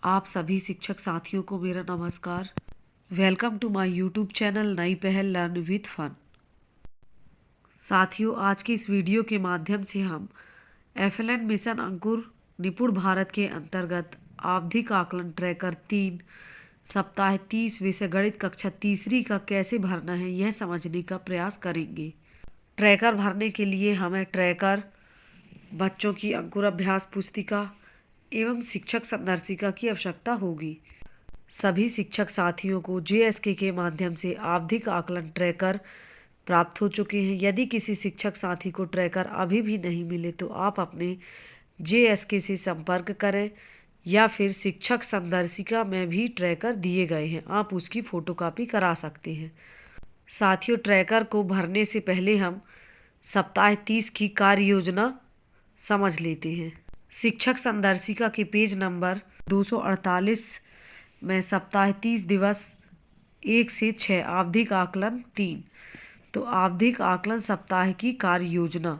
आप सभी शिक्षक साथियों को मेरा नमस्कार। Welcome to my YouTube channel Nai Pahal learn with fun. साथियों, आज की इस वीडियो के माध्यम से हम FLN मिशन अंकुर निपुण भारत के अंतर्गत आवधिक आकलन ट्रैकर 3 सप्ताह 30 विषय गणित कक्षा तीसरी का कैसे भरना है यह समझने का प्रयास करेंगे। ट्रैकर भरने के लिए हमें ट्रैकर, बच्चों की अंकुर अभ्यास पुस्तिका एवं शिक्षक संदर्शिका की आवश्यकता होगी। सभी शिक्षक साथियों को JSK के माध्यम से आवधिक आकलन ट्रैकर प्राप्त हो चुके हैं। यदि किसी शिक्षक साथी को ट्रैकर अभी भी नहीं मिले तो आप अपने JSK से संपर्क करें या फिर शिक्षक संदर्शिका में भी ट्रैकर दिए गए हैं, आप उसकी फ़ोटोकॉपी करा सकते हैं। साथियों, ट्रैकर को भरने से पहले हम सप्ताह 30 की कार्य योजना समझ लेते हैं। शिक्षक संदर्शिका के पेज नंबर 248 में सप्ताह 30 दिवस 1 से 6 आवधिक आकलन 3। तो आवधिक आकलन सप्ताह की कार्य योजना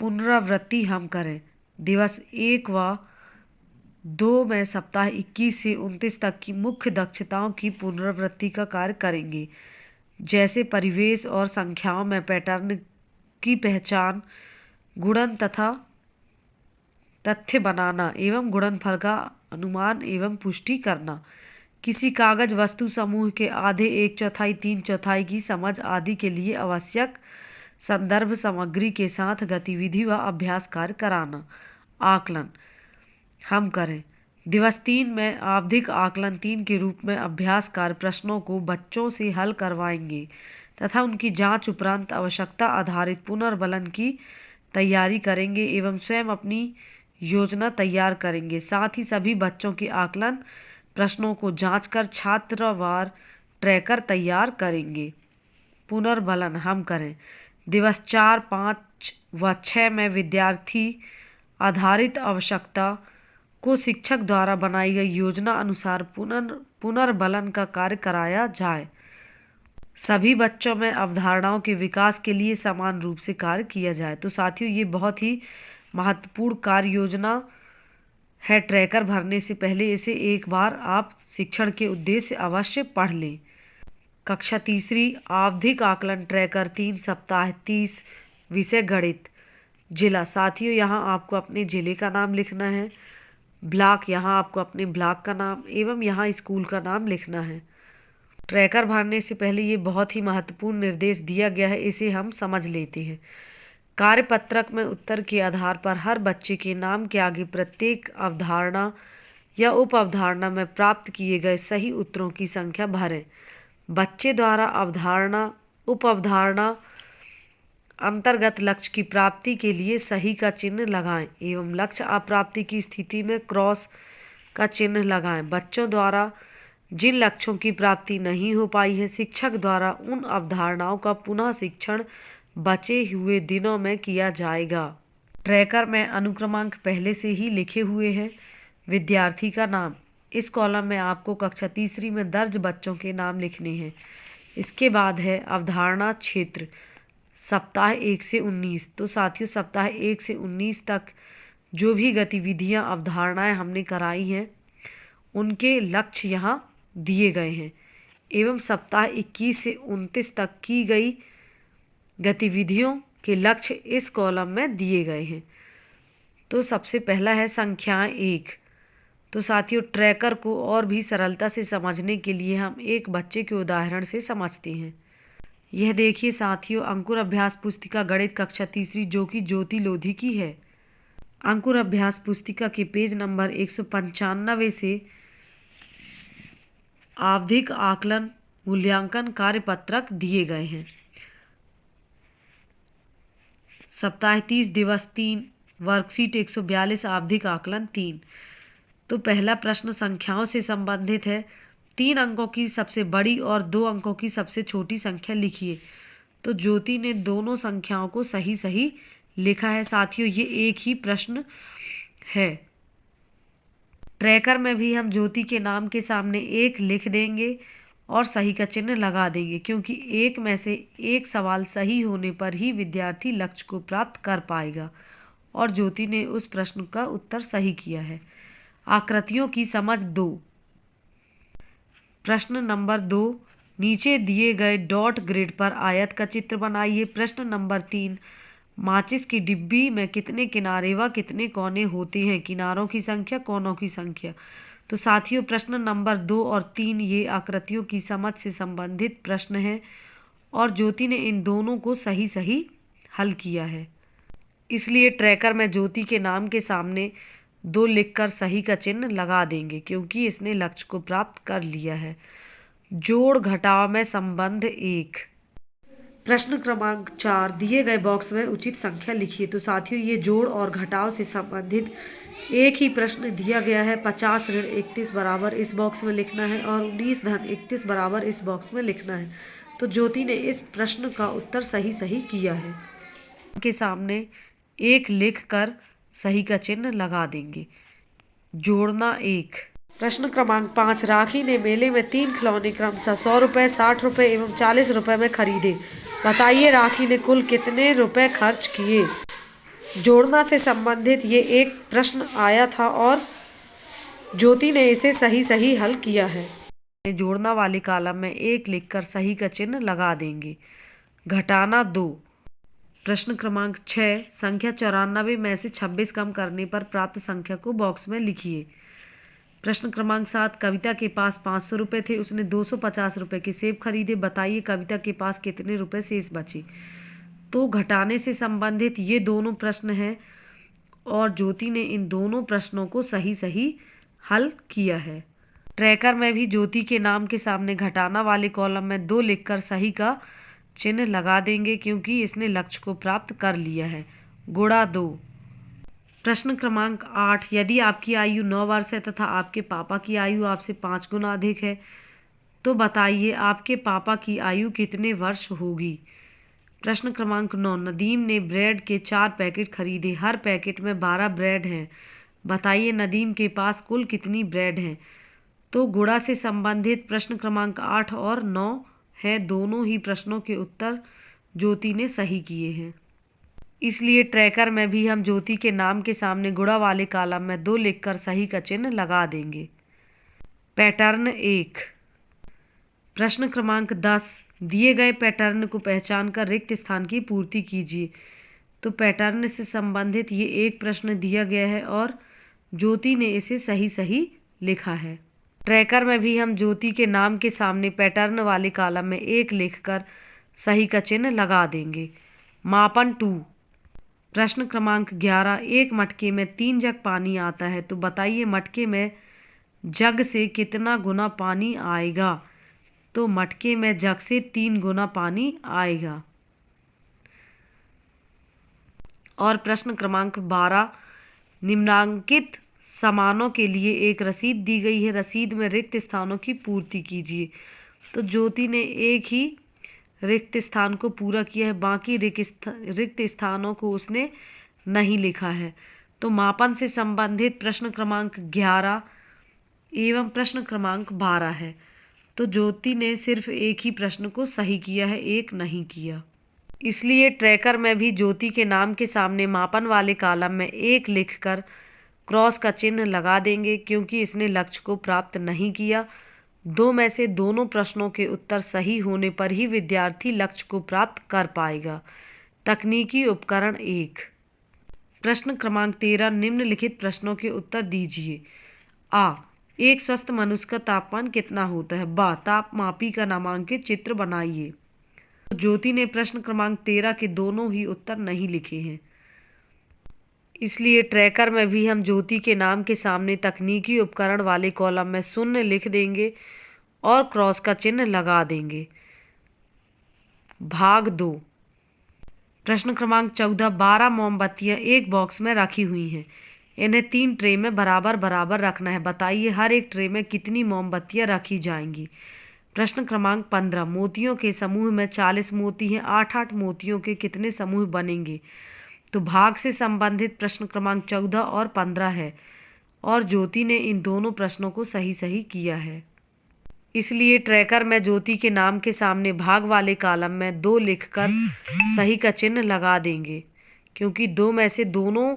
पुनरावृत्ति हम करें। दिवस 1 व 2 में सप्ताह 21 से 29 तक की मुख्य दक्षताओं की पुनरावृत्ति का कार्य करेंगे, जैसे परिवेश और संख्याओं में पैटर्न की पहचान, गुणन तथा तथ्य बनाना एवं गुणनफल का अनुमान एवं पुष्टि करना, किसी कागज वस्तु समूह के आधे 1/4 3/4 की समझ आदि के लिए आवश्यक संदर्भ सामग्री के साथ गतिविधि व अभ्यास कार्य कराना। आकलन हम करें। दिवस 3 में आवधिक आकलन 3 के रूप में अभ्यास कार्य प्रश्नों को बच्चों से हल करवाएंगे तथा उनकी जांच उपरांत आवश्यकता आधारित पुनर्बलन की तैयारी करेंगे एवं स्वयं अपनी योजना तैयार करेंगे। साथ ही सभी बच्चों के आकलन प्रश्नों को जांचकर छात्रवार ट्रैकर तैयार करेंगे। पुनर्बलन हम करें। दिवस 4, 5 व 6 में विद्यार्थी आधारित आवश्यकता को शिक्षक द्वारा बनाई गई योजना अनुसार पुनर्बलन का कार्य कराया जाए। सभी बच्चों में अवधारणाओं के विकास के लिए समान रूप से कार्य किया जाए। तो साथियों, ये बहुत ही महत्वपूर्ण कार्य योजना है। ट्रैकर भरने से पहले इसे एक बार आप शिक्षण के उद्देश्य अवश्य पढ़ लें। कक्षा तीसरी आवधिक आकलन ट्रैकर 3 सप्ताह 30 विषय गणित। जिला साथियों, यहाँ आपको अपने जिले का नाम लिखना है। ब्लॉक, यहाँ आपको अपने ब्लॉक का नाम एवं यहाँ स्कूल का नाम लिखना है। ट्रैकर भरने से पहले ये बहुत ही महत्वपूर्ण निर्देश दिया गया है, इसे हम समझ लेते हैं। कार्यपत्रक में उत्तर के आधार पर हर बच्चे के नाम के आगे प्रत्येक अवधारणा या उप अवधारणा में प्राप्त किए गए सही उत्तरों की संख्या भरें। बच्चे द्वारा अवधारणा, उप अवधारणा अंतर्गत लक्ष्य की प्राप्ति के लिए सही का चिन्ह लगाएं एवं लक्ष्य अप्राप्ति की स्थिति में क्रॉस का चिन्ह लगाएं। बच्चों द्वारा जिन लक्ष्यों की प्राप्ति नहीं हो पाई है, शिक्षक द्वारा उन अवधारणाओं का पुनः शिक्षण बचे हुए दिनों में किया जाएगा। ट्रैकर में अनुक्रमांक पहले से ही लिखे हुए हैं। विद्यार्थी का नाम, इस कॉलम में आपको कक्षा तीसरी में दर्ज बच्चों के नाम लिखने हैं। इसके बाद है अवधारणा क्षेत्र सप्ताह 1 से 19। तो साथियों, सप्ताह 1 से 19 तक जो भी गतिविधियां अवधारणाएं हमने कराई हैं उनके लक्ष्य यहाँ दिए गए हैं एवं सप्ताह 21 से 29 तक की गई गतिविधियों के लक्ष्य इस कॉलम में दिए गए हैं। तो सबसे पहला है संख्याएं 1। तो साथियों, ट्रैकर को और भी सरलता से समझने के लिए हम एक बच्चे के उदाहरण से समझते हैं। यह देखिए साथियों, अंकुर अभ्यास पुस्तिका गणित कक्षा तीसरी जो कि ज्योति लोधी की है। अंकुर अभ्यास पुस्तिका के पेज नंबर 195 से आवधिक आकलन मूल्यांकन कार्यपत्रक दिए गए हैं। सप्ताह 30 दिवस 3 वर्कशीट 142 आवधिक आकलन 3। तो पहला प्रश्न संख्याओं से संबंधित है। 3 अंकों की सबसे बड़ी और 2 अंकों की सबसे छोटी संख्या लिखिए। तो ज्योति ने दोनों संख्याओं को सही सही लिखा है। साथियों, ये एक ही प्रश्न है। ट्रैकर में भी हम ज्योति के नाम के सामने 1 लिख देंगे और सही का चिन्ह लगा देंगे, क्योंकि 1 में से एक सवाल सही होने पर ही विद्यार्थी लक्ष्य को प्राप्त कर पाएगा और ज्योति ने उस प्रश्न का उत्तर सही किया है। आकृतियों की समझ 2। प्रश्न नंबर 2, नीचे दिए गए डॉट ग्रिड पर आयत का चित्र बनाइए। प्रश्न नंबर 3, माचिस की डिब्बी में कितने किनारे व कितने कोने होते हैं? किनारों की संख्या, कोनों की संख्या। तो साथियों, प्रश्न नंबर 2 और 3 ये आकृतियों की समझ से संबंधित प्रश्न हैं और ज्योति ने इन दोनों को सही सही हल किया है। इसलिए ट्रैकर में ज्योति के नाम के सामने 2 लिखकर सही का चिन्ह लगा देंगे क्योंकि इसने लक्ष्य को प्राप्त कर लिया है। जोड़ घटाव में संबंध 1। प्रश्न क्रमांक 4, दिए गए बॉक्स में उचित संख्या लिखिए। तो साथियों, ये जोड़ और घटाव से संबंधित एक ही प्रश्न दिया गया है। 50 ऋण 31 बराबर इस बॉक्स में लिखना है और 19 धन 31 बराबर इस बॉक्स में लिखना है। तो ज्योति ने इस प्रश्न का उत्तर सही सही किया है। के सामने 1 लिखकर सही का चिन्ह लगा देंगे। जोड़ना 1। प्रश्न क्रमांक 5, राखी ने मेले में 3 खिलौने क्रमशः 100 रुपये, 60 रुपये एवं 40 रुपये में खरीदे। बताइए राखी ने कुल कितने रुपए खर्च किए? जोड़ना से संबंधित ये एक प्रश्न आया था और ज्योति ने इसे सही सही हल किया है। जोड़ना वाले कॉलम में 1 लिखकर सही का चिन्ह लगा देंगे। घटाना 2। प्रश्न क्रमांक 6, संख्या 94 में से 26 कम करने पर प्राप्त संख्या को बॉक्स में लिखिए। प्रश्न क्रमांक 7, कविता के पास 500 रुपये थे, उसने 250 रुपये के सेब खरीदे। बताइए कविता के पास कितने रुपए शेष बचे? तो घटाने से संबंधित ये दोनों प्रश्न हैं और ज्योति ने इन दोनों प्रश्नों को सही सही हल किया है। ट्रैकर में भी ज्योति के नाम के सामने घटाना वाले कॉलम में 2 लिखकर सही का चिन्ह लगा देंगे क्योंकि इसने लक्ष्य को प्राप्त कर लिया है। गुणा 2। प्रश्न क्रमांक 8, यदि आपकी आयु 9 वर्ष है तथा आपके पापा की आयु आपसे 5 गुना अधिक है तो बताइए आपके पापा की आयु कितने वर्ष होगी? प्रश्न क्रमांक 9, नदीम ने ब्रेड के 4 पैकेट खरीदे। हर पैकेट में 12 ब्रेड हैं। बताइए नदीम के पास कुल कितनी ब्रेड हैं? तो गुणा से संबंधित प्रश्न क्रमांक 8 और 9 है। दोनों ही प्रश्नों के उत्तर ज्योति ने सही किए हैं। इसलिए ट्रैकर में भी हम ज्योति के नाम के सामने गुणा वाले कॉलम में 2 लिखकर सही का चिन्ह लगा देंगे। पैटर्न 1। प्रश्न क्रमांक 10, दिए गए पैटर्न को पहचान कर रिक्त स्थान की पूर्ति कीजिए। तो पैटर्न से संबंधित ये एक प्रश्न दिया गया है और ज्योति ने इसे सही सही लिखा है। ट्रैकर में भी हम ज्योति के नाम के सामने पैटर्न वाले कॉलम में 1 लिखकर सही का चिन्ह लगा देंगे। मापन 2। प्रश्न क्रमांक 11, एक मटके में 3 जग पानी आता है तो बताइए मटके में जग से कितना गुना पानी आएगा? तो मटके में जग से 3 गुना पानी आएगा। और प्रश्न क्रमांक 12, निम्नांकित सामानों के लिए एक रसीद दी गई है। रसीद में रिक्त स्थानों की पूर्ति कीजिए। तो ज्योति ने एक ही रिक्त स्थान को पूरा किया है, बाकी रिक्त स्थानों को उसने नहीं लिखा है। तो मापन से संबंधित प्रश्न क्रमांक 11 एवं प्रश्न क्रमांक 12 है। तो ज्योति ने सिर्फ एक ही प्रश्न को सही किया है, एक नहीं किया। इसलिए ट्रैकर में भी ज्योति के नाम के सामने मापन वाले कॉलम में 1 लिखकर क्रॉस का चिन्ह लगा देंगे क्योंकि इसने लक्ष्य को प्राप्त नहीं किया। 2 में से दोनों प्रश्नों के उत्तर सही होने पर ही विद्यार्थी लक्ष्य को प्राप्त कर पाएगा। तकनीकी उपकरण 1। प्रश्न क्रमांक 13, निम्नलिखित प्रश्नों के उत्तर दीजिए। आ, एक स्वस्थ मनुष्य का तापमान कितना होता है? बा, तापमापी का नामांकित चित्र बनाइए। तो ज्योति ने प्रश्न क्रमांक 13 के दोनों ही उत्तर नहीं लिखे हैं। इसलिए ट्रैकर में भी हम ज्योति के नाम के सामने तकनीकी उपकरण वाले कॉलम में 0 लिख देंगे और क्रॉस का चिन्ह लगा देंगे। भाग 2। प्रश्न क्रमांक 14, 12 मोमबत्तियां एक बॉक्स में रखी हुई हैं। इन्हें 3 ट्रे में बराबर बराबर रखना है। बताइए हर एक ट्रे में कितनी मोमबत्तियां रखी जाएंगी? प्रश्न क्रमांक 15, मोतियों के समूह में 40 मोती हैं। 8-8 मोतियों के कितने समूह बनेंगे? तो भाग से संबंधित प्रश्न क्रमांक 14 और 15 है और ज्योति ने इन दोनों प्रश्नों को सही सही किया है। इसलिए ट्रैकर में ज्योति के नाम के सामने भाग वाले कॉलम में 2 लिखकर सही का चिन्ह लगा देंगे क्योंकि 2 में से दोनों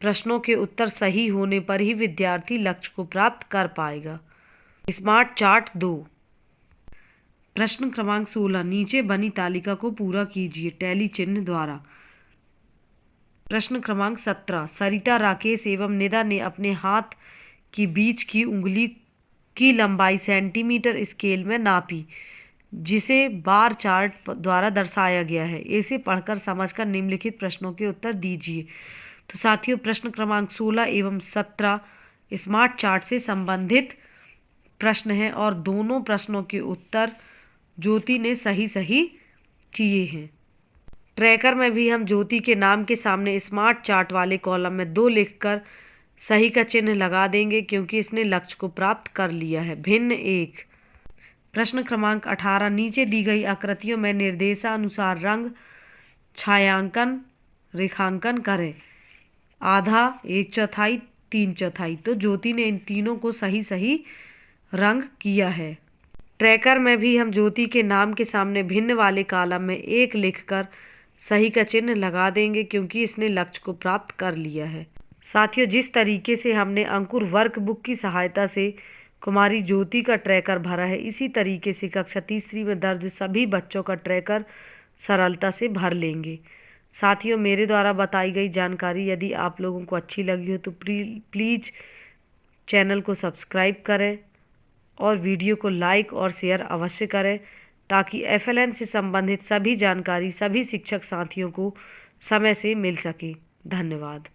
प्रश्नों के उत्तर सही होने पर ही विद्यार्थी लक्ष्य को प्राप्त कर पाएगा। Smart chart 2। प्रश्न क्रमांक 16, नीचे बनी तालिका को पूरा कीजिए टैली चिन्ह द्वारा। प्रश्न क्रमांक 17, सरिता, राकेश एवं निदा ने अपने हाथ की बीच की उंगली की लंबाई सेंटीमीटर स्केल में नापी, जिसे बार चार्ट द्वारा दर्शाया गया है। इसे पढ़कर समझकर निम्नलिखित प्रश्नों के उत्तर दीजिए। तो साथियों, प्रश्न क्रमांक 16 एवं 17 स्मार्ट चार्ट से संबंधित प्रश्न हैं और दोनों प्रश्नों के उत्तर ज्योति ने सही किए हैं। ट्रैकर में भी हम ज्योति के नाम के सामने स्मार्ट चार्ट वाले कॉलम में 2 लिखकर सही का चिन्ह लगा देंगे, क्योंकि इसने लक्ष्य को प्राप्त कर लिया है। भिन्न 1। प्रश्न क्रमांक 18, नीचे दी गई आकृतियों में निर्देशानुसार रंग छायांकन रेखांकन करें। आधा, 1/4, 3/4। तो ज्योति ने इन तीनों को सही रंग किया है। ट्रैकर में भी हम ज्योति के नाम के सामने भिन्न वाले कॉलम में 1 लिखकर सही का चिन्ह लगा देंगे, क्योंकि इसने लक्ष्य को प्राप्त कर लिया है। साथियों, जिस तरीके से हमने अंकुर वर्कबुक की सहायता से कुमारी ज्योति का ट्रैकर भरा है, इसी तरीके से कक्षा तीसरी में दर्ज सभी बच्चों का ट्रैकर सरलता से भर लेंगे। साथियों, मेरे द्वारा बताई गई जानकारी यदि आप लोगों को अच्छी लगी हो तो प्लीज़ चैनल को सब्सक्राइब करें और वीडियो को लाइक और शेयर अवश्य करें, ताकि FLN से संबंधित सभी जानकारी सभी शिक्षक साथियों को समय से मिल सके। धन्यवाद।